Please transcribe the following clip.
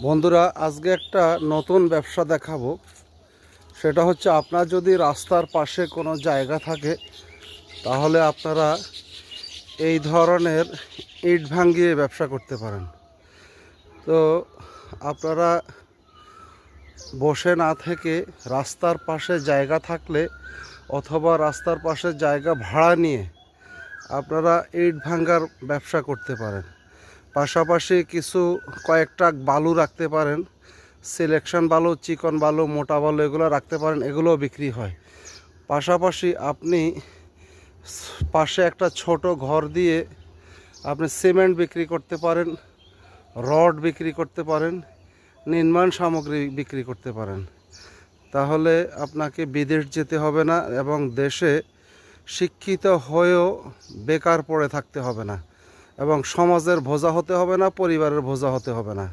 বন্ধুরা, আজকে একটা নতুন ব্যবসা দেখাবো। সেটা হচ্ছে, আপনার যদি রাস্তার পাশে কোনো জায়গা থাকে তাহলে আপনারা এই ধরনের ইট ভাঙিয়ে ব্যবসা করতে পারেন। তো আপনারা বসে না থেকে রাস্তার পাশে জায়গা থাকলে অথবা রাস্তার পাশে জায়গা ভাড়া নিয়ে আপনারা ইট ভাঙার ব্যবসা করতে পারেন। পাশাপাশি কয়েকটা বালু রাখতে পারেন, সিলেকশন বালু, চিকন বালু, মোটা বালু, এগুলো রাখতে পারেন, এগুলোও বিক্রি হয়। পাশাপাশি আপনি পাশে একটা ছোট ঘর দিয়ে আপনি সিমেন্ট বিক্রি করতে পারেন, রড বিক্রি করতে পারেন, নির্মাণ সামগ্রী বিক্রি করতে পারেন। তাহলে আপনাকে বিদেশ যেতে হবে না এবং দেশে শিক্ষিত হয়েও বেকার পড়ে থাকতে হবে না, এবং সমাজের বোঝা হতে হবে না, পরিবারের বোঝা হতে হবে না।